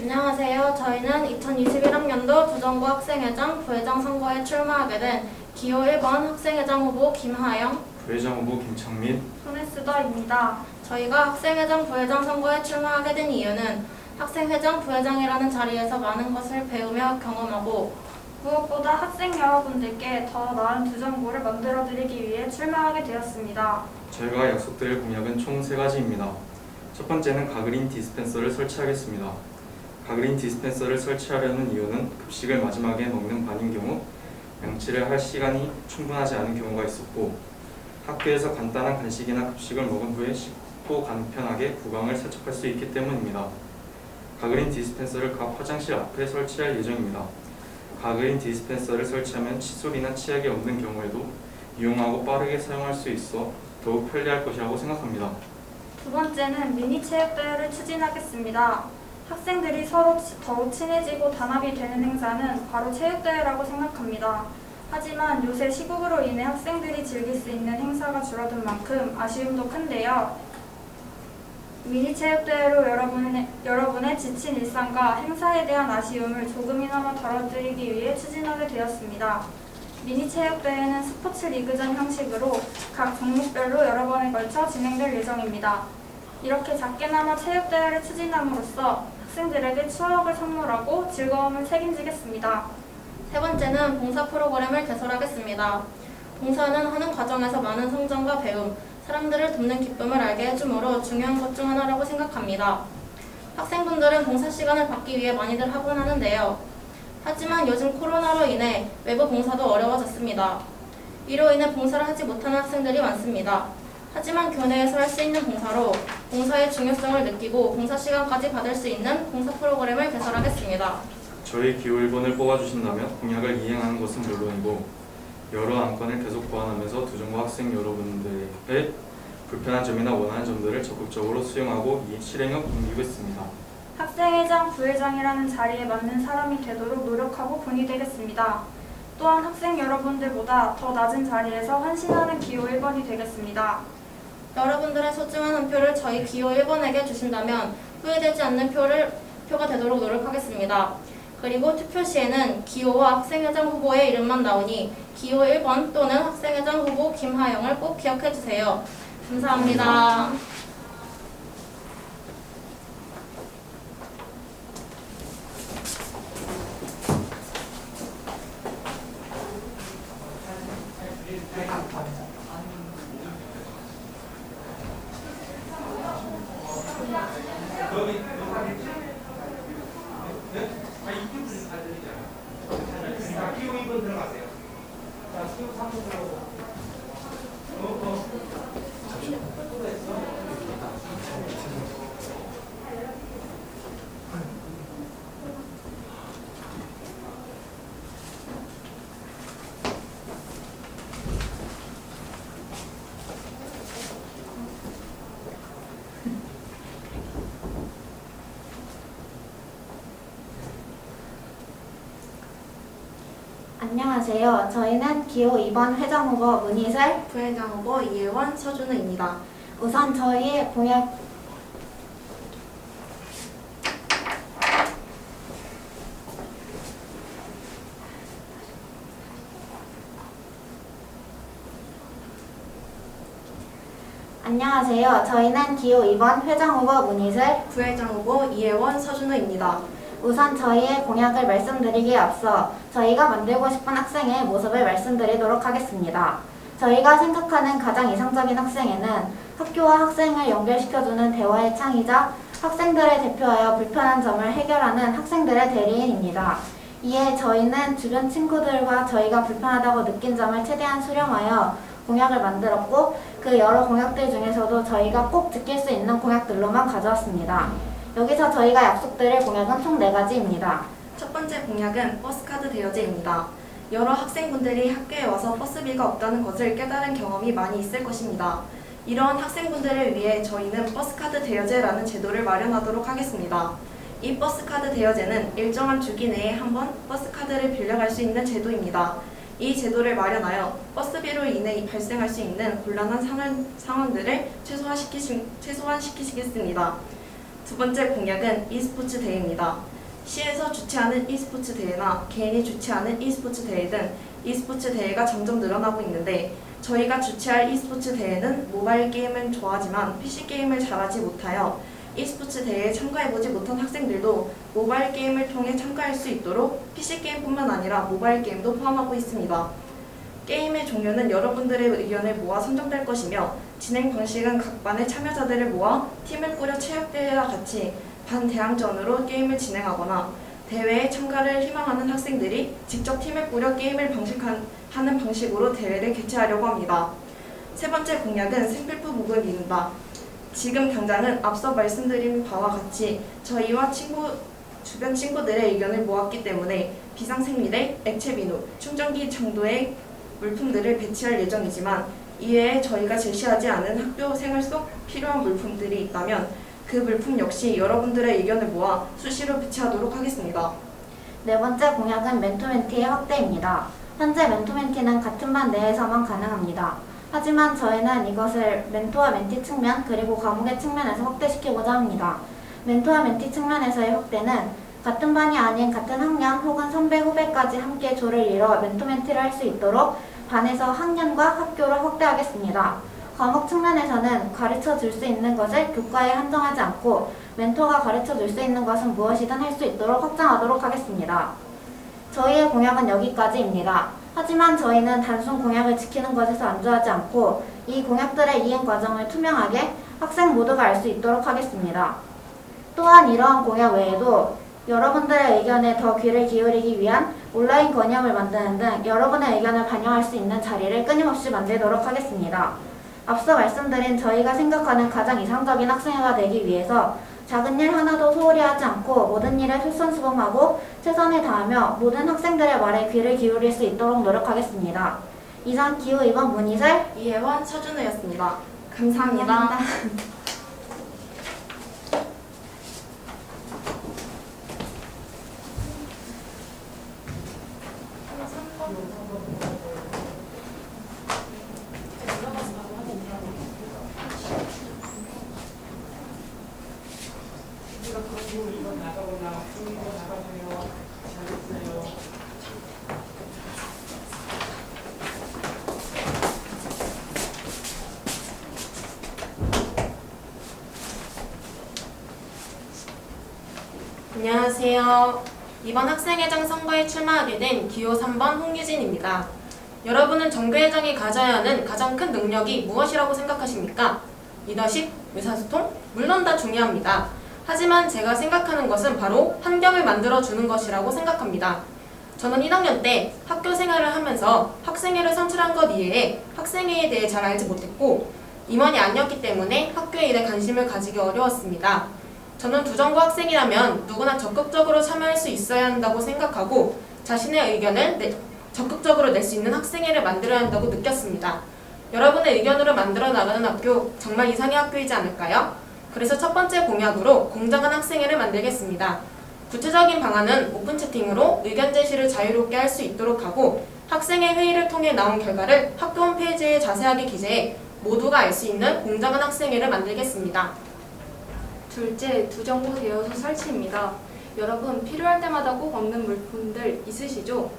안녕하세요. 저희는 2021학년도 부정고 학생회장, 부회장 선거에 출마하게 된 기호 1번 학생회장 후보 김하영, 부회장 후보 김창민, 손혜수다입니다. 저희가 학생회장, 부회장 선거에 출마하게 된 이유는 학생회장, 부회장이라는 자리에서 많은 것을 배우며 경험하고 무엇보다 학생 여러분들께 더 나은 부정고를 만들어드리기 위해 출마하게 되었습니다. 저희가 약속드릴 공약은 총 3가지입니다. 첫 번째는 가그린 디스펜서를 설치하겠습니다. 가그린 디스펜서를 설치하려는 이유는 급식을 마지막에 먹는 반인 경우 양치를 할 시간이 충분하지 않은 경우가 있었고, 학교에서 간단한 간식이나 급식을 먹은 후에 쉽고 간편하게 구강을 세척할 수 있기 때문입니다. 가그린 디스펜서를 각 화장실 앞에 설치할 예정입니다. 가그린 디스펜서를 설치하면 칫솔이나 치약이 없는 경우에도 이용하고 빠르게 사용할 수 있어 더욱 편리할 것이라고 생각합니다. 두 번째는 미니 체육대회를 추진하겠습니다. 학생들이 서로 더욱 친해지고 단합이 되는 행사는 바로 체육대회라고 생각합니다. 하지만 요새 시국으로 인해 학생들이 즐길 수 있는 행사가 줄어든 만큼 아쉬움도 큰데요. 미니 체육대회로 여러분의 지친 일상과 행사에 대한 아쉬움을 조금이나마 덜어드리기 위해 추진하게 되었습니다. 미니 체육대회는 스포츠 리그전 형식으로 각 종목별로 여러 번에 걸쳐 진행될 예정입니다. 이렇게 작게나마 체육대회를 추진함으로써 학생들에게 추억을 선물하고 즐거움을 책임지겠습니다. 세 번째는 봉사 프로그램을 개설하겠습니다. 봉사는 하는 과정에서 많은 성장과 배움, 사람들을 돕는 기쁨을 알게 해주므로 중요한 것 중 하나라고 생각합니다. 학생분들은 봉사 시간을 받기 위해 많이들 하곤 하는데요. 하지만 요즘 코로나로 인해 외부 봉사도 어려워졌습니다. 이로 인해 봉사를 하지 못하는 학생들이 많습니다. 하지만 교내에서 할 수 있는 봉사로 봉사의 중요성을 느끼고 봉사 시간까지 받을 수 있는 봉사 프로그램을 개설하겠습니다. 저희 기호 1번을 뽑아주신다면 공약을 이행하는 것은 물론이고 여러 안건을 계속 보완하면서 두정고 학생 여러분들의 불편한 점이나 원하는 점들을 적극적으로 수용하고 실행에 옮기겠습니다. 학생회장, 부회장이라는 자리에 맞는 사람이 되도록 노력하고 본이 되겠습니다. 또한 학생 여러분들보다 더 낮은 자리에서 헌신하는 기호 1번이 되겠습니다. 여러분들의 소중한 한 표를 저희 기호 1번에게 주신다면 후회되지 않는 표가 되도록 노력하겠습니다. 그리고 투표 시에는 기호와 학생회장 후보의 이름만 나오니 기호 1번 또는 학생회장 후보 김하영을 꼭 기억해주세요. 감사합니다. 기호 2번 들어가세요. 자, 기호 3번 들어가고. 안녕하세요. 저희는 기호 2번 회장 후보 문희슬, 부회장 후보 이혜원, 서준우입니다. 우선 저희의 공약 안녕하세요. 저희는 기호 2번 회장 후보 문희슬, 부회장 후보 이혜원, 서준우입니다. 우선 저희의 공약을 말씀드리기에 앞서 저희가 만들고 싶은 학생의 모습을 말씀드리도록 하겠습니다. 저희가 생각하는 가장 이상적인 학생회는 학교와 학생을 연결시켜주는 대화의 창이자 학생들을 대표하여 불편한 점을 해결하는 학생들의 대리인입니다. 이에 저희는 주변 친구들과 저희가 불편하다고 느낀 점을 최대한 수렴하여 공약을 만들었고, 그 여러 공약들 중에서도 저희가 꼭 지킬 수 있는 공약들로만 가져왔습니다. 여기서 저희가 약속드릴 공약은 총 4가지입니다. 첫 번째 공약은 버스카드 대여제입니다. 여러 학생분들이 학교에 와서 버스비가 없다는 것을 깨달은 경험이 많이 있을 것입니다. 이러한 학생분들을 위해 저희는 버스카드 대여제라는 제도를 마련하도록 하겠습니다. 이 버스카드 대여제는 일정한 주기 내에 한 번 버스카드를 빌려갈 수 있는 제도입니다. 이 제도를 마련하여 버스비로 인해 발생할 수 있는 곤란한 상황들을 최소화시키시겠습니다. 두 번째 공약은 e스포츠 대회입니다. 시에서 주최하는 e스포츠 대회나 개인이 주최하는 e스포츠 대회 등 e스포츠 대회가 점점 늘어나고 있는데 저희가 주최할 e스포츠 대회는 모바일 게임을 좋아하지만 PC 게임을 잘하지 못하여 e스포츠 대회에 참가해보지 못한 학생들도 모바일 게임을 통해 참가할 수 있도록 PC 게임뿐만 아니라 모바일 게임도 포함하고 있습니다. 게임의 종류는 여러분들의 의견을 모아 선정될 것이며 진행 방식은 각 반의 참여자들을 모아 팀을 꾸려 체육대회와 같이 반대항전으로 게임을 진행하거나 대회에 참가를 희망하는 학생들이 직접 팀을 꾸려 게임을 하는 방식으로 대회를 개최하려고 합니다. 세 번째 공약은 생필품 모금입니다. 지금 당장은 앞서 말씀드린 바와 같이 저희와 주변 친구들의 의견을 모았기 때문에 비상생리대, 액체비누, 충전기 정도의 물품들을 배치할 예정이지만 이외에 저희가 제시하지 않은 학교 생활 속 필요한 물품들이 있다면 그 물품 역시 여러분들의 의견을 모아 수시로 배치하도록 하겠습니다. 네 번째 공약은 멘토멘티의 확대입니다. 현재 멘토멘티는 같은 반 내에서만 가능합니다. 하지만 저희는 이것을 멘토와 멘티 측면 그리고 과목의 측면에서 확대시키고자 합니다. 멘토와 멘티 측면에서의 확대는 같은 반이 아닌 같은 학년 혹은 선배 후배까지 함께 조를 이뤄 멘토멘티를 할 수 있도록 반에서 학년과 학교를 확대하겠습니다. 과목 측면에서는 가르쳐 줄 수 있는 것을 교과에 한정하지 않고 멘토가 가르쳐 줄 수 있는 것은 무엇이든 할 수 있도록 확장하도록 하겠습니다. 저희의 공약은 여기까지입니다. 하지만 저희는 단순 공약을 지키는 것에서 안주하지 않고 이 공약들의 이행 과정을 투명하게 학생 모두가 알 수 있도록 하겠습니다. 또한 이러한 공약 외에도 여러분들의 의견에 더 귀를 기울이기 위한 온라인 건의함을 만드는 등 여러분의 의견을 반영할 수 있는 자리를 끊임없이 만들도록 하겠습니다. 앞서 말씀드린 저희가 생각하는 가장 이상적인 학생회가 되기 위해서 작은 일 하나도 소홀히 하지 않고 모든 일에 솔선수범하고 최선을 다하며 모든 학생들의 말에 귀를 기울일 수 있도록 노력하겠습니다. 이상 기후 2번 문희슬, 이혜원, 서준우였습니다. 감사합니다. 이번 나가거나 중이거 나가세요. 잘했어요. 안녕하세요. 이번 학생회장 선거에 출마하게 된 기호 3번 홍유진입니다. 여러분은 정교회장이 가져야 하는 가장 큰 능력이 무엇이라고 생각하십니까? 리더십, 의사소통? 물론 다 중요합니다. 하지만 제가 생각하는 것은 바로 환경을 만들어주는 것이라고 생각합니다. 저는 1학년 때 학교 생활을 하면서 학생회를 선출한 것 이외에 학생회에 대해 잘 알지 못했고 임원이 아니었기 때문에 학교의 일에 관심을 가지기 어려웠습니다. 저는 두정고 학생이라면 누구나 적극적으로 참여할 수 있어야 한다고 생각하고 자신의 의견을 적극적으로 낼 수 있는 학생회를 만들어야 한다고 느꼈습니다. 여러분의 의견으로 만들어 나가는 학교, 정말 이상의 학교이지 않을까요? 그래서 첫 번째 공약으로 공정한 학생회를 만들겠습니다. 구체적인 방안은 오픈 채팅으로 의견 제시를 자유롭게 할 수 있도록 하고 학생회 회의를 통해 나온 결과를 학교 홈페이지에 자세하게 기재해 모두가 알 수 있는 공정한 학생회를 만들겠습니다. 둘째, 두정고 대여소 설치입니다. 여러분, 필요할 때마다 꼭 없는 물품들 있으시죠?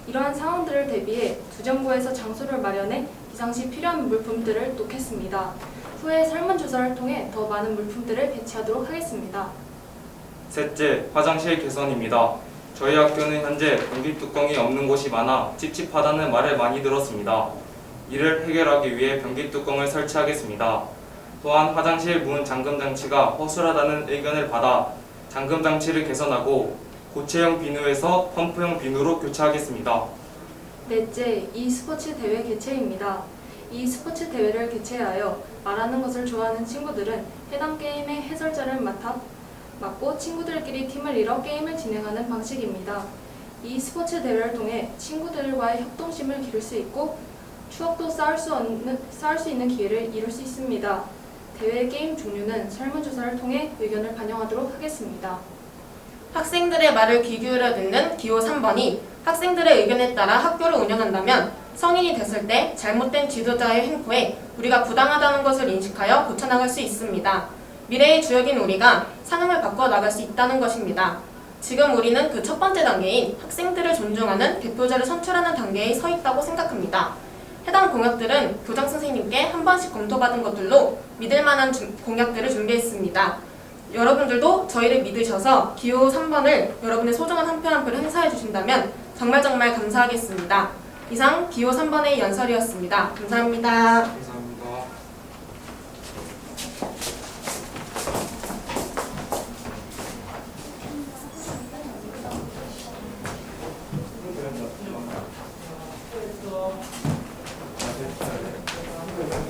이러한 상황들을 대비해 두정고에서 장소를 마련해 비상시 필요한 물품들을 놓겠습니다. 후에 설문조사를 통해 더 많은 물품들을 배치하도록 하겠습니다. 셋째, 화장실 개선입니다. 저희 학교는 현재 변기 뚜껑이 없는 곳이 많아 찝찝하다는 말을 많이 들었습니다. 이를 해결하기 위해 변기 뚜껑을 설치하겠습니다. 또한 화장실 문 잠금 장치가 허술하다는 의견을 받아 잠금 장치를 개선하고 고체형 비누에서 펌프형 비누로 교체하겠습니다. 넷째, e스포츠 대회 개최입니다. e스포츠 대회를 개최하여 말하는 것을 좋아하는 친구들은 해당 게임의 해설자를 맡고 친구들끼리 팀을 이뤄 게임을 진행하는 방식입니다. e스포츠 대회를 통해 친구들과의 협동심을 기를 수 있고 추억도 쌓을 수 있는 기회를 이룰 수 있습니다. 대회 게임 종류는 설문조사를 통해 의견을 반영하도록 하겠습니다. 학생들의 말을 귀 기울여 듣는 기호 3번이 학생들의 의견에 따라 학교를 운영한다면 성인이 됐을 때 잘못된 지도자의 행포에 우리가 부당하다는 것을 인식하여 고쳐나갈 수 있습니다. 미래의 주역인 우리가 상황을 바꿔 나갈 수 있다는 것입니다. 지금 우리는 그 첫 번째 단계인 학생들을 존중하는 대표자를 선출하는 단계에 서 있다고 생각합니다. 해당 공약들은 교장 선생님께 한 번씩 검토받은 것들로 믿을 만한 공약들을 준비했습니다. 여러분들도 저희를 믿으셔서 기호 3번을 여러분의 소중한 한 표 한 표를 행사해 주신다면 정말 감사하겠습니다. 이상 기호 3번의 연설이었습니다. 감사합니다. 감사합니다.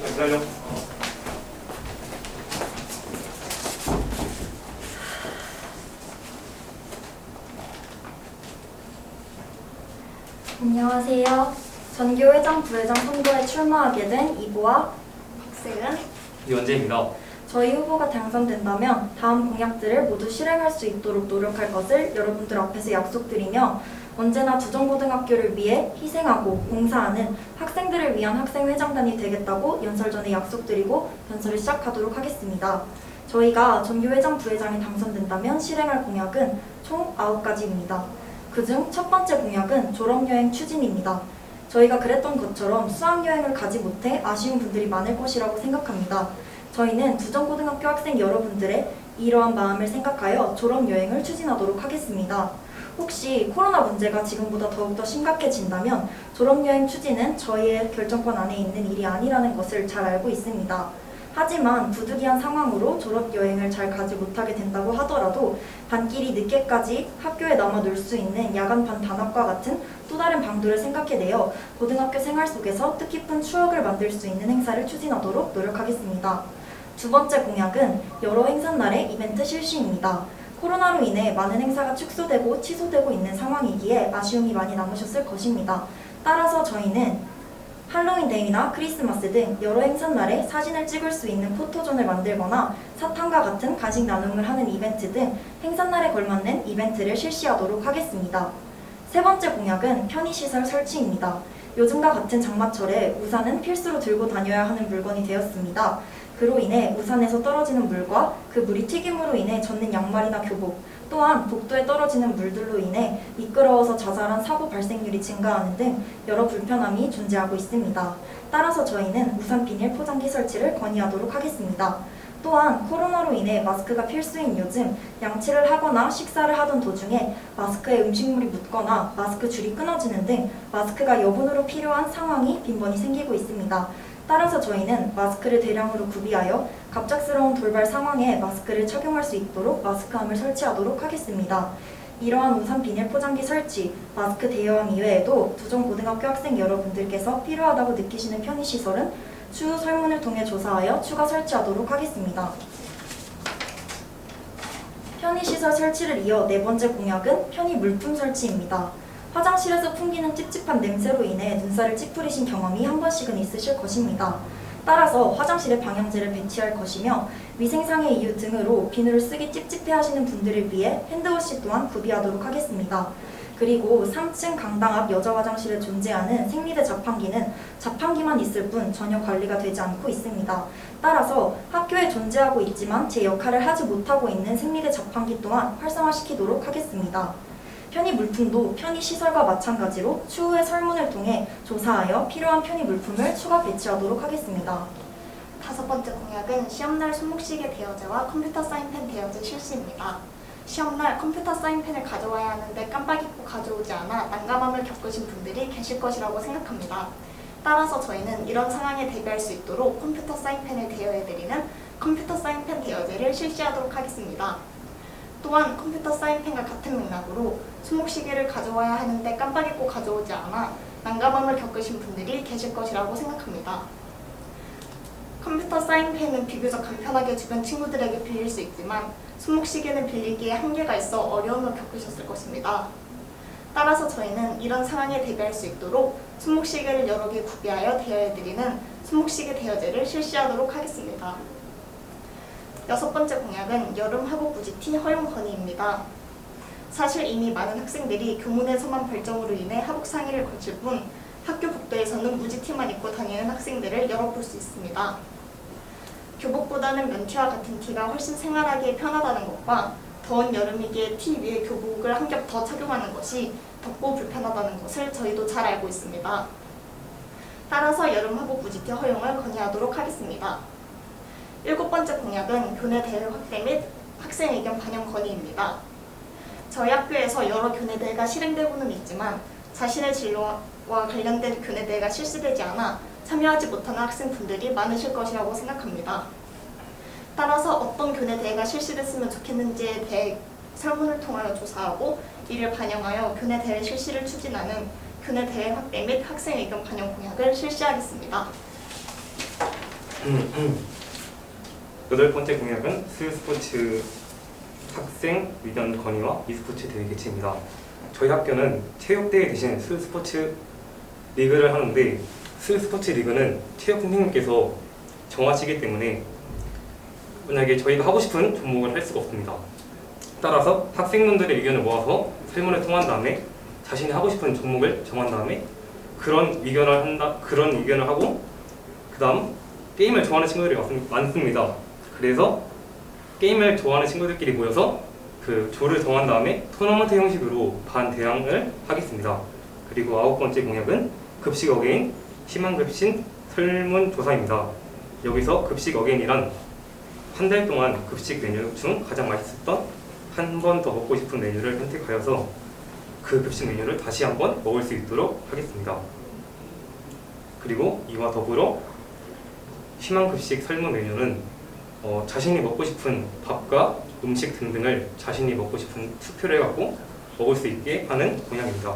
기다려. 안녕하세요. 전교회장, 부회장 선거에 출마하게 된 이보아 박세은. 이원재입니다. 저희 후보가 당선된다면 다음 공약들을 모두 실행할 수 있도록 노력할 것을 여러분들 앞에서 약속드리며 언제나 두정고등학교를 위해 희생하고 봉사하는 학생들을 위한 학생회장단이 되겠다고 연설 전에 약속드리고 연설을 시작하도록 하겠습니다. 저희가 전교회장, 부회장이 당선된다면 실행할 공약은 총 9가지입니다. 그중 첫 번째 공약은 졸업여행 추진입니다. 저희가 그랬던 것처럼 수학여행을 가지 못해 아쉬운 분들이 많을 것이라고 생각합니다. 저희는 두정고등학교 학생 여러분들의 이러한 마음을 생각하여 졸업여행을 추진하도록 하겠습니다. 혹시 코로나 문제가 지금보다 더욱더 심각해진다면 졸업여행 추진은 저희의 결정권 안에 있는 일이 아니라는 것을 잘 알고 있습니다. 하지만 부득이한 상황으로 졸업여행을 잘 가지 못하게 된다고 하더라도 밤길이 늦게까지 학교에 남아 놀 수 있는 야간반 단합과 같은 또 다른 방도를 생각해내어 고등학교 생활 속에서 뜻깊은 추억을 만들 수 있는 행사를 추진하도록 노력하겠습니다. 두 번째 공약은 여러 행사날의 이벤트 실시입니다. 코로나로 인해 많은 행사가 축소되고 취소되고 있는 상황이기에 아쉬움이 많이 남으셨을 것입니다. 따라서 저희는 할로윈데이나 크리스마스 등 여러 행사날에 사진을 찍을 수 있는 포토존을 만들거나 사탕과 같은 간식 나눔을 하는 이벤트 등 행사날에 걸맞는 이벤트를 실시하도록 하겠습니다. 세 번째 공약은 편의시설 설치입니다. 요즘과 같은 장마철에 우산은 필수로 들고 다녀야 하는 물건이 되었습니다. 그로 인해 우산에서 떨어지는 물과 그 물이 튀김으로 인해 젖는 양말이나 교복, 또한 복도에 떨어지는 물들로 인해 미끄러워서 자잘한 사고 발생률이 증가하는 등 여러 불편함이 존재하고 있습니다. 따라서 저희는 우산 비닐 포장기 설치를 건의하도록 하겠습니다. 또한 코로나로 인해 마스크가 필수인 요즘 양치를 하거나 식사를 하던 도중에 마스크에 음식물이 묻거나 마스크 줄이 끊어지는 등 마스크가 여분으로 필요한 상황이 빈번히 생기고 있습니다. 따라서 저희는 마스크를 대량으로 구비하여 갑작스러운 돌발 상황에 마스크를 착용할 수 있도록 마스크함을 설치하도록 하겠습니다. 이러한 우산 비닐 포장기 설치, 마스크 대여함 이외에도 두정고등학교 학생 여러분들께서 필요하다고 느끼시는 편의시설은 추후 설문을 통해 조사하여 추가 설치하도록 하겠습니다. 편의시설 설치를 이어 네 번째 공약은 편의 물품 설치입니다. 화장실에서 풍기는 찝찝한 냄새로 인해 눈살을 찌푸리신 경험이 한 번씩은 있으실 것입니다. 따라서 화장실에 방향제를 배치할 것이며 위생상의 이유 등으로 비누를 쓰기 찝찝해하시는 분들을 위해 핸드워시 또한 구비하도록 하겠습니다. 그리고 3층 강당 앞 여자 화장실에 존재하는 생리대 자판기는 자판기만 있을 뿐 전혀 관리가 되지 않고 있습니다. 따라서 학교에 존재하고 있지만 제 역할을 하지 못하고 있는 생리대 자판기 또한 활성화시키도록 하겠습니다. 편의 물품도 편의 시설과 마찬가지로 추후에 설문을 통해 조사하여 필요한 편의 물품을 추가 배치하도록 하겠습니다. 다섯 번째 공약은 시험날 손목시계 대여제와 컴퓨터 사인펜 대여제 실시입니다. 시험날 컴퓨터 사인펜을 가져와야 하는데 깜빡 잊고 가져오지 않아 난감함을 겪으신 분들이 계실 것이라고 생각합니다. 따라서 저희는 이런 상황에 대비할 수 있도록 컴퓨터 사인펜을 대여해드리는 컴퓨터 사인펜 대여제를 실시하도록 하겠습니다. 또한 컴퓨터 사인펜과 같은 맥락으로 손목시계를 가져와야 하는데 깜빡 잊고 가져오지 않아 난감함을 겪으신 분들이 계실 것이라고 생각합니다. 컴퓨터 사인펜은 비교적 간편하게 주변 친구들에게 빌릴 수 있지만 손목시계는 빌리기에 한계가 있어 어려움을 겪으셨을 것입니다. 따라서 저희는 이런 상황에 대비할 수 있도록 손목시계를 여러 개 구비하여 대여해드리는 손목시계 대여제를 실시하도록 하겠습니다. 여섯 번째 공약은 여름 하복 무지티 허용 건의입니다. 사실 이미 많은 학생들이 교문에서만 발정으로 인해 하복 상의를 거칠 뿐 학교 복도에서는 무지티만 입고 다니는 학생들을 열어볼 수 있습니다. 교복보다는 면티와 같은 티가 훨씬 생활하기에 편하다는 것과 더운 여름이기에 티 위에 교복을 한 겹 더 착용하는 것이 덥고 불편하다는 것을 저희도 잘 알고 있습니다. 따라서 여름 하복 무지티 허용을 건의하도록 하겠습니다. 7번째 공약은 교내 대회 확대 및 학생 의견 반영 건의입니다. 저희 학교에서 여러 교내 대회가 실행되고는 있지만 자신의 진로와 관련된 교내 대회가 실시되지 않아 참여하지 못하는 학생분들이 많으실 것이라고 생각합니다. 따라서 어떤 교내 대회가 실시됐으면 좋겠는지에 대해 설문을 통하여 조사하고 이를 반영하여 교내 대회 실시를 추진하는 교내 대회 확대 및 학생 의견 반영 공약을 실시하겠습니다. 8번째 공약은 스스포츠 학생 의견 건의와 e스포츠 대회 개최입니다. 저희 학교는 체육대회 대신 스스포츠 리그를 하는데 스스포츠 리그는 체육 선생님께서 정하시기 때문에 만약에 저희가 하고 싶은 종목을 할 수가 없습니다. 따라서 학생분들의 의견을 모아서 설문을 통한 다음에 자신이 하고 싶은 종목을 정한 다음에 그런 의견을 하고 그 다음 게임을 좋아하는 친구들이 많습니다. 그래서 게임을 좋아하는 친구들끼리 모여서 그 조를 정한 다음에 토너먼트 형식으로 반대항을 하겠습니다. 그리고 9번째 공약은 급식 어게인 희망급식 설문조사입니다. 여기서 급식 어게인이란 한 달 동안 급식 메뉴 중 가장 맛있었던 한 번 더 먹고 싶은 메뉴를 선택하여서 그 급식 메뉴를 다시 한번 먹을 수 있도록 하겠습니다. 그리고 이와 더불어 희망급식 설문 메뉴는 자신이 먹고 싶은 밥과 음식 등등을 자신이 먹고 싶은 투표를 해갖고 먹을 수 있게 하는 공약입니다.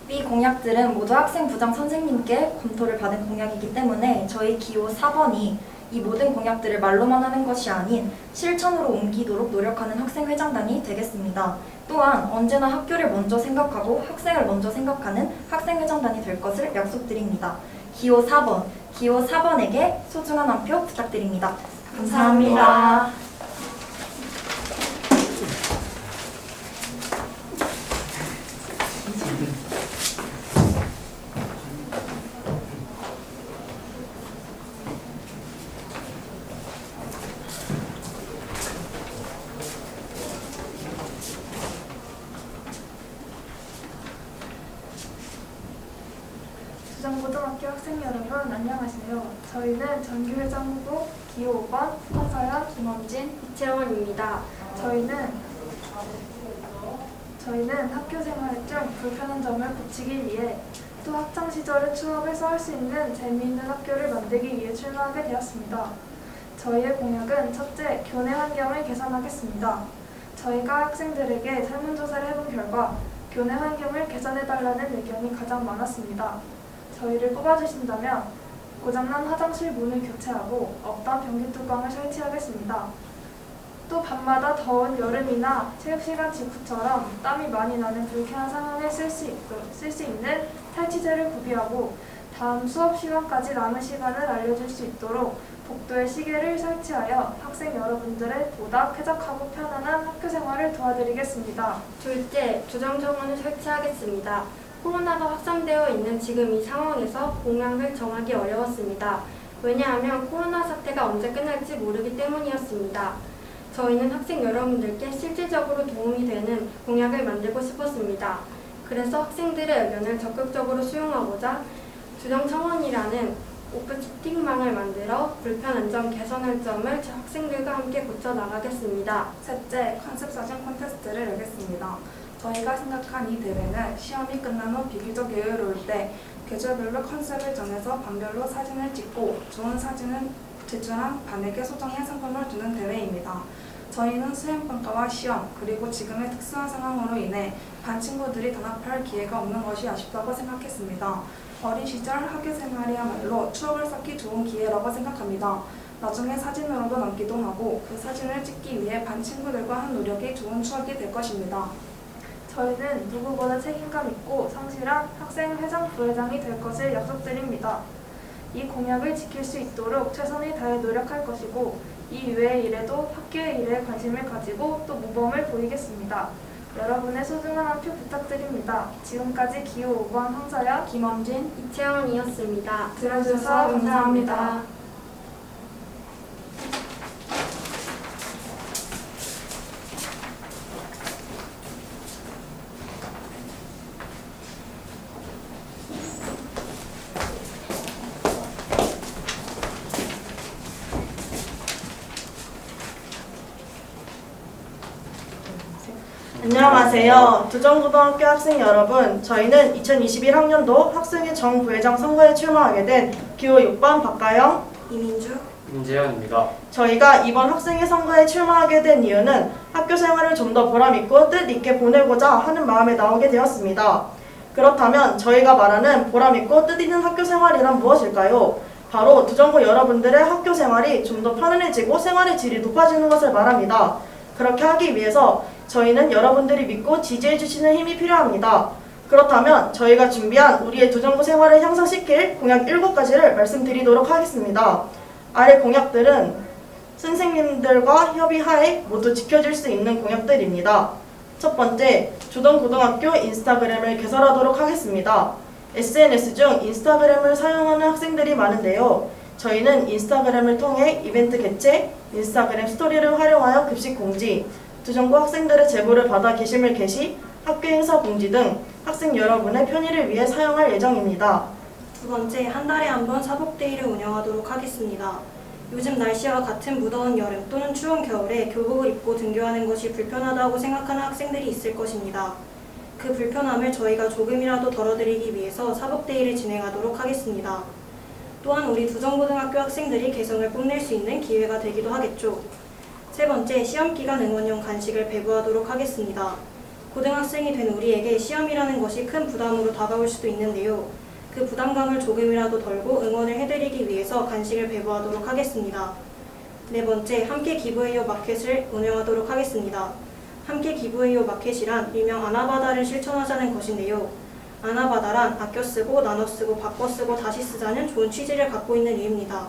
이 공약들은 모두 학생 부장 선생님께 검토를 받은 공약이기 때문에 저희 기호 4번이 이 모든 공약들을 말로만 하는 것이 아닌 실천으로 옮기도록 노력하는 학생회장단이 되겠습니다. 또한 언제나 학교를 먼저 생각하고 학생을 먼저 생각하는 학생회장단이 될 것을 약속드립니다. 기호 4번에게 소중한 한 표 부탁드립니다. 감사합니다. 주정고등학교 학생 여러분 안녕하세요. 저희는 전교회장 후보 기호 5번 황서연, 김원진, 이채원입니다. 저희는 학교 생활 중 불편한 점을 고치기 위해 또 학창 시절의 추억을 쌓을 수 있는 재미있는 학교를 만들기 위해 출마하게 되었습니다. 저희의 공약은 첫째, 교내 환경을 개선하겠습니다. 저희가 학생들에게 설문조사를 해본 결과 교내 환경을 개선해달라는 의견이 가장 많았습니다. 저희를 뽑아주신다면 고장난 화장실 문을 교체하고 없던 변기 뚜껑을 설치하겠습니다. 또 밤마다 더운 여름이나 체육시간 직후처럼 땀이 많이 나는 불쾌한 상황에 쓸 수 있는 탈취제를 구비하고 다음 수업 시간까지 남은 시간을 알려줄 수 있도록 복도에 시계를 설치하여 학생 여러분들의 보다 쾌적하고 편안한 학교 생활을 도와드리겠습니다. 둘째, 주정정원을 설치하겠습니다. 코로나가 확산되어 있는 지금 이 상황에서 공약을 정하기 어려웠습니다. 왜냐하면 코로나 사태가 언제 끝날지 모르기 때문이었습니다. 저희는 학생 여러분들께 실질적으로 도움이 되는 공약을 만들고 싶었습니다. 그래서 학생들의 의견을 적극적으로 수용하고자 주정청원이라는 오픈 채팅방을 만들어 불편한 점, 개선할 점을 학생들과 함께 고쳐나가겠습니다. 셋째, 컨셉 사진 콘테스트를 열겠습니다. 저희가 생각한 이 대회는 시험이 끝난 후 비교적 여유로울 때 계절별로 컨셉을 정해서 반별로 사진을 찍고 좋은 사진을 제출한 반에게 소정의 상품을 주는 대회입니다. 저희는 수행평가와 시험, 그리고 지금의 특수한 상황으로 인해 반 친구들이 단합할 기회가 없는 것이 아쉽다고 생각했습니다. 어린 시절 학교 생활이야말로 추억을 쌓기 좋은 기회라고 생각합니다. 나중에 사진으로도 남기도 하고 그 사진을 찍기 위해 반 친구들과 한 노력이 좋은 추억이 될 것입니다. 저희는 누구보다 책임감 있고 성실한 학생회장 부회장이 될 것을 약속드립니다. 이 공약을 지킬 수 있도록 최선을 다해 노력할 것이고 이 외의 일에도 학교의 일에 관심을 가지고 또 모범을 보이겠습니다. 여러분의 소중한 한 표 부탁드립니다. 지금까지 기호 5번 황서연, 김원진, 이채원이었습니다. 들어주셔서 감사합니다. 안녕하세요. 두정고등학교 학생 여러분. 저희는 2021학년도 학생회 정부회장 선거에 출마하게 된 기호 6번 박가영, 이민주, 임재현입니다. 저희가 이번 학생회 선거에 출마하게 된 이유는 학교 생활을 좀 더 보람있고 뜻있게 보내고자 하는 마음에 나오게 되었습니다. 그렇다면 저희가 말하는 보람있고 뜻있는 학교 생활이란 무엇일까요? 바로 두정고 여러분들의 학교 생활이 좀 더 편안해지고 생활의 질이 높아지는 것을 말합니다. 그렇게 하기 위해서 저희는 여러분들이 믿고 지지해 주시는 힘이 필요합니다. 그렇다면 저희가 준비한 우리의 두정고 생활을 향상시킬 공약 7가지를 말씀드리도록 하겠습니다. 아래 공약들은 선생님들과 협의하에 모두 지켜질 수 있는 공약들입니다. 첫 번째, 두정고등학교 인스타그램을 개설하도록 하겠습니다. SNS 중 인스타그램을 사용하는 학생들이 많은데요. 저희는 인스타그램을 통해 이벤트 개최, 인스타그램 스토리를 활용하여 급식 공지, 두정고 학생들의 제보를 받아 게시물 게시, 학교 행사 공지 등 학생 여러분의 편의를 위해 사용할 예정입니다. 두 번째, 한 달에 한 번 사복데이를 운영하도록 하겠습니다. 요즘 날씨와 같은 무더운 여름 또는 추운 겨울에 교복을 입고 등교하는 것이 불편하다고 생각하는 학생들이 있을 것입니다. 그 불편함을 저희가 조금이라도 덜어드리기 위해서 사복데이를 진행하도록 하겠습니다. 또한 우리 두정고등학교 학생들이 개성을 뽐낼 수 있는 기회가 되기도 하겠죠. 세 번째, 시험기간 응원용 간식을 배부하도록 하겠습니다. 고등학생이 된 우리에게 시험이라는 것이 큰 부담으로 다가올 수도 있는데요. 그 부담감을 조금이라도 덜고 응원을 해드리기 위해서 간식을 배부하도록 하겠습니다. 네 번째, 함께 기부해요 마켓을 운영하도록 하겠습니다. 함께 기부해요 마켓이란 일명 아나바다를 실천하자는 것인데요. 아나바다란 아껴 쓰고 나눠 쓰고 바꿔 쓰고 다시 쓰자는 좋은 취지를 갖고 있는 이유입니다.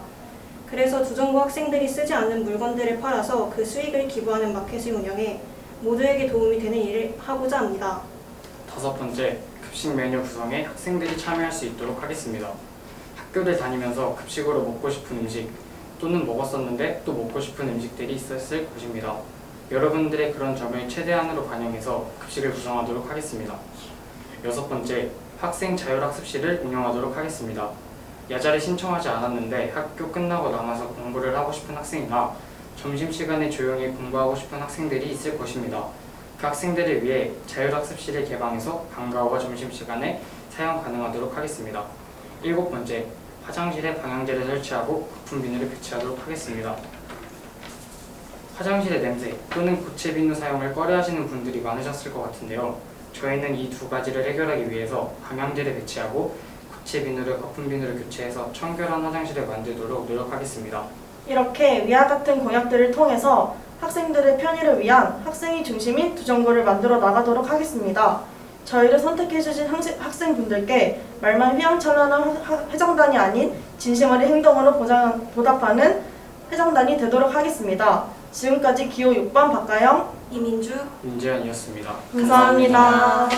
그래서 두정고 학생들이 쓰지 않는 물건들을 팔아서 그 수익을 기부하는 마켓을 운영해 모두에게 도움이 되는 일을 하고자 합니다. 다섯 번째, 급식 메뉴 구성에 학생들이 참여할 수 있도록 하겠습니다. 학교를 다니면서 급식으로 먹고 싶은 음식 또는 먹었었는데 또 먹고 싶은 음식들이 있었을 것입니다. 여러분들의 그런 점을 최대한으로 반영해서 급식을 구성하도록 하겠습니다. 여섯 번째, 학생 자율학습실을 운영하도록 하겠습니다. 야자를 신청하지 않았는데 학교 끝나고 남아서 공부를 하고 싶은 학생이나 점심시간에 조용히 공부하고 싶은 학생들이 있을 것입니다. 그 학생들을 위해 자율학습실을 개방해서 방과후와 점심시간에 사용 가능하도록 하겠습니다. 일곱 번째, 화장실에 방향제를 설치하고 거품 비누를 배치하도록 하겠습니다. 화장실의 냄새 또는 고체 비누 사용을 꺼려하시는 분들이 많으셨을 것 같은데요. 저희는 이 두 가지를 해결하기 위해서 방향제를 배치하고 고체 비누를 거품 비누를 교체해서 청결한 화장실을 만들도록 노력하겠습니다. 이렇게 위와 같은 공약들을 통해서 학생들의 편의를 위한 학생이 중심인 두정고를 만들어 나가도록 하겠습니다. 저희를 선택해주신 학생분들께 말만 휘황찬란한 회장단이 아닌 진심 어린 행동으로 보답하는 회장단이 되도록 하겠습니다. 지금까지 기호 6번 박가영, 이민주, 임재현이었습니다. 감사합니다.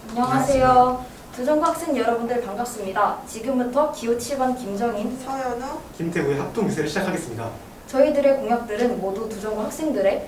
안녕하세요. 두정고 학생 여러분들 반갑습니다. 지금부터 기호 7번 김정인, 서연우, 김태우의 합동유세를 시작하겠습니다. 저희들의 공약들은 모두 두정고 학생들의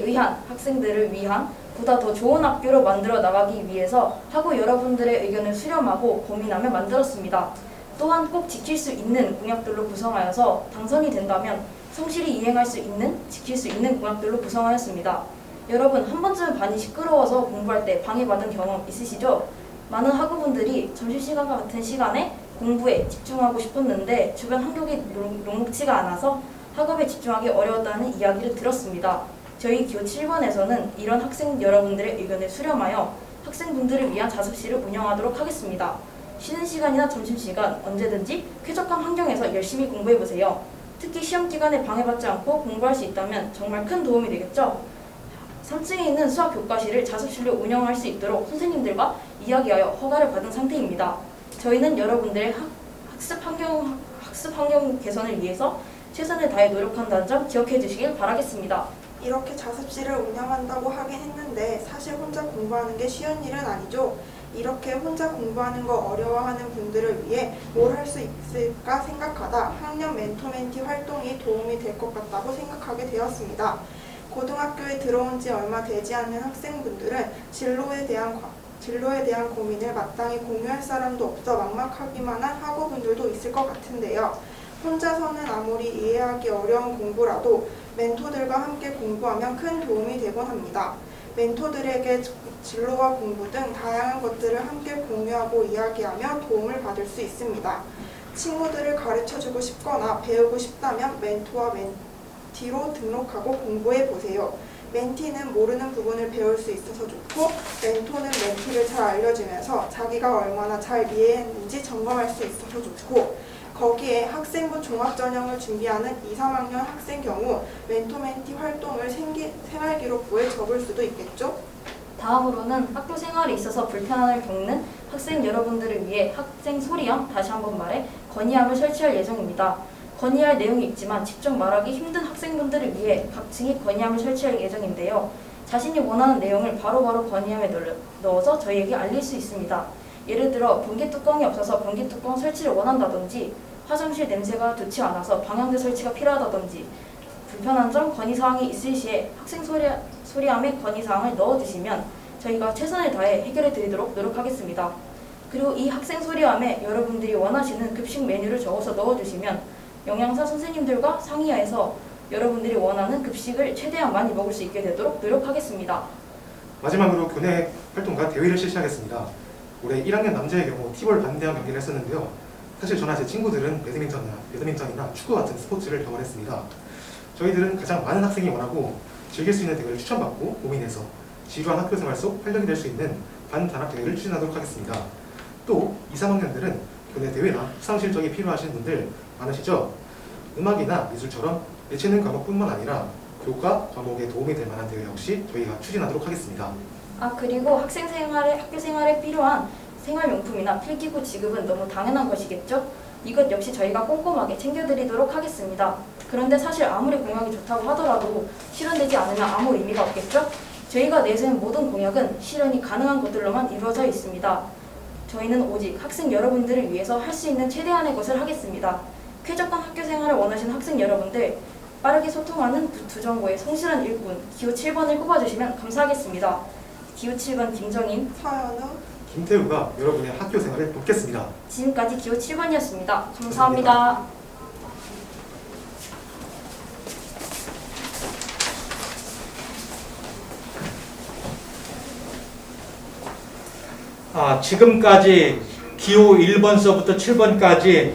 의한, 학생들을 위한 보다 더 좋은 학교로 만들어 나가기 위해서 학우 여러분들의 의견을 수렴하고 고민하며 만들었습니다. 또한 꼭 지킬 수 있는 공약들로 구성하여서 당선이 된다면 성실히 이행할 수 있는, 지킬 수 있는 공약들로 구성하였습니다. 여러분, 한 번쯤은 많이 시끄러워서 공부할 때 방해받은 경험 있으시죠? 많은 학우분들이 점심시간과 같은 시간에 공부에 집중하고 싶었는데 주변 환경이 녹록치가 않아서 학업에 집중하기 어려웠다는 이야기를 들었습니다. 저희 기호 7번에서는 이런 학생 여러분들의 의견을 수렴하여 학생분들을 위한 자습실을 운영하도록 하겠습니다. 쉬는 시간이나 점심시간 언제든지 쾌적한 환경에서 열심히 공부해보세요. 특히 시험기간에 방해받지 않고 공부할 수 있다면 정말 큰 도움이 되겠죠? 3층에 있는 수학 교과실을 자습실로 운영할 수 있도록 선생님들과 이야기하여 허가를 받은 상태입니다. 저희는 여러분들의 학습 환경 개선을 위해서 최선을 다해 노력한다는 점 기억해 주시길 바라겠습니다. 이렇게 자습실을 운영한다고 하긴 했는데 사실 혼자 공부하는 게 쉬운 일은 아니죠. 이렇게 혼자 공부하는 거 어려워하는 분들을 위해 뭘 할 수 있을까 생각하다 학년 멘토-멘티 활동이 도움이 될 것 같다고 생각하게 되었습니다. 고등학교에 들어온 지 얼마 되지 않는 학생분들은 진로에 대한 고민을 마땅히 공유할 사람도 없어 막막하기만 한 학우분들도 있을 것 같은데요. 혼자서는 아무리 이해하기 어려운 공부라도 멘토들과 함께 공부하면 큰 도움이 되곤 합니다. 멘토들에게 진로와 공부 등 다양한 것들을 함께 공유하고 이야기하며 도움을 받을 수 있습니다. 친구들을 가르쳐주고 싶거나 배우고 싶다면 멘토와 멘티로 등록하고 공부해 보세요. 멘티는 모르는 부분을 배울 수 있어서 좋고 멘토는 멘티를 잘 알려주면서 자기가 얼마나 잘 이해했는지 점검할 수 있어서 좋고 거기에 학생부 종합전형을 준비하는 2, 3학년 학생 경우 멘토-멘티 활동을 생활기록부에 적을 수도 있겠죠? 다음으로는 학교 생활에 있어서 불편함을 겪는 학생 여러분들을 위해 학생 소리함, 다시 한번 말해 건의함을 설치할 예정입니다. 건의할 내용이 있지만 직접 말하기 힘든 학생분들을 위해 각층이 건의함을 설치할 예정인데요. 자신이 원하는 내용을 바로바로 건의함에 넣어서 저희에게 알릴 수 있습니다. 예를 들어 변기 뚜껑이 없어서 변기 뚜껑 설치를 원한다든지 화장실 냄새가 좋지 않아서 방향제 설치가 필요하다든지 불편한 점, 건의사항이 있을 시에 학생 소리함에 건의사항을 넣어주시면 저희가 최선을 다해 해결해 드리도록 노력하겠습니다. 그리고 이 학생 소리함에 여러분들이 원하시는 급식 메뉴를 적어서 넣어주시면 영양사 선생님들과 상의해서 여러분들이 원하는 급식을 최대한 많이 먹을 수 있게 되도록 노력하겠습니다. 마지막으로 교내 활동과 대회를 실시하겠습니다. 올해 1학년 남자의 경우 티볼 반대항 경기를 했었는데요. 사실 저나 제 친구들은 배드민턴이나 축구 같은 스포츠를 경험했습니다. 저희들은 가장 많은 학생이 원하고 즐길 수 있는 대회를 추천받고 고민해서 지루한 학교 생활 속 활력이 될 수 있는 반단합 대회를 추진하도록 하겠습니다. 또 2, 3학년들은 교내 대회나 수상 실적이 필요하신 분들 많으시죠? 음악이나 미술처럼 예체능 과목뿐만 아니라 교과 과목에 도움이 될 만한 대회 역시 저희가 추진하도록 하겠습니다. 그리고 학교 생활에 필요한 생활용품이나 필기구 지급은 너무 당연한 것이겠죠? 이것 역시 저희가 꼼꼼하게 챙겨드리도록 하겠습니다. 그런데 사실 아무리 공약이 좋다고 하더라도 실현되지 않으면 아무 의미가 없겠죠? 저희가 내세운 모든 공약은 실현이 가능한 것들로만 이루어져 있습니다. 저희는 오직 학생 여러분들을 위해서 할 수 있는 최대한의 것을 하겠습니다. 쾌적한 학교 생활을 원하시는 학생 여러분들, 빠르게 소통하는 두 정보의 성실한 일꾼 기호 7번을 뽑아주시면 감사하겠습니다. 기호 7번 김정인, 서현우, 김태우가 여러분의 학교 생활을 돕겠습니다. 지금까지 기호 7번이었습니다. 감사합니다. 지금까지 기호 1번서부터 7번까지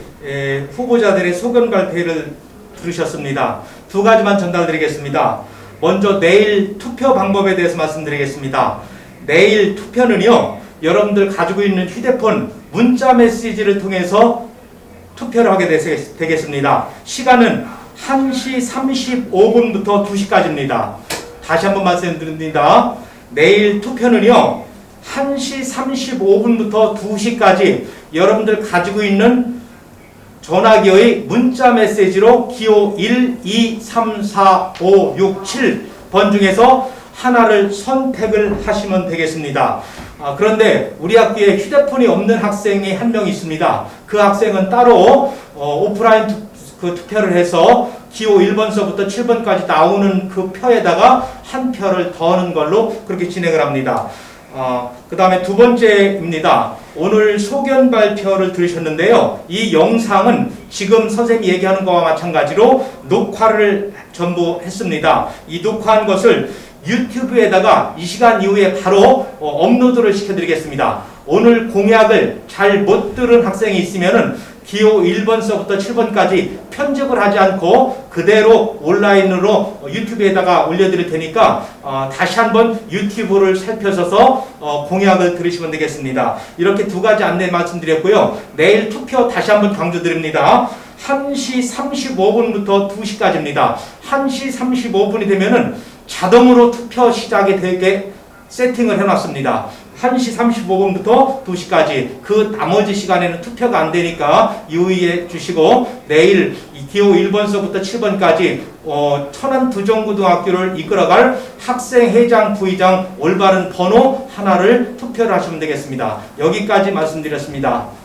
후보자들의 소견 발표를 들으셨습니다. 두 가지만 전달드리겠습니다. 먼저 내일 투표 방법에 대해서 말씀드리겠습니다. 내일 투표는요, 여러분들 가지고 있는 휴대폰 문자 메시지를 통해서 투표를 하게 되겠습니다. 시간은 1시 35분부터 2시까지입니다. 다시 한번 말씀드립니다. 내일 투표는요, 1시 35분부터 2시까지 여러분들 가지고 있는 전화기의 문자 메시지로 기호 1, 2, 3, 4, 5, 6, 7번 중에서 하나를 선택을 하시면 되겠습니다. 그런데 우리 학교에 휴대폰이 없는 학생이 한 명 있습니다. 그 학생은 따로 오프라인 투표를 해서 기호 1번서부터 7번까지 나오는 그 표에다가 한 표를 더하는 걸로 그렇게 진행을 합니다. 그 다음에 두 번째입니다. 오늘 소견 발표를 들으셨는데요. 이 영상은 지금 선생님이 얘기하는 것과 마찬가지로 녹화를 전부 했습니다. 이 녹화한 것을 유튜브에다가 이 시간 이후에 바로 업로드를 시켜드리겠습니다. 오늘 공약을 잘 못 들은 학생이 있으면은 기호 1번서부터 7번까지 편집을 하지 않고 그대로 온라인으로 유튜브에다가 올려드릴 테니까 다시 한번 유튜브를 살펴서 공약을 들으시면 되겠습니다. 이렇게 두 가지 안내 말씀드렸고요. 내일 투표 다시 한번 강조드립니다. 1시 35분부터 2시까지입니다. 1시 35분이 되면은 자동으로 투표 시작이 되게 세팅을 해놨습니다. 1시 35분부터 2시까지 그 나머지 시간에는 투표가 안 되니까 유의해 주시고 내일 기호 1번서부터 7번까지 천안 두정고등학교를 이끌어갈 학생회장, 부회장 올바른 번호 하나를 투표를 하시면 되겠습니다. 여기까지 말씀드렸습니다.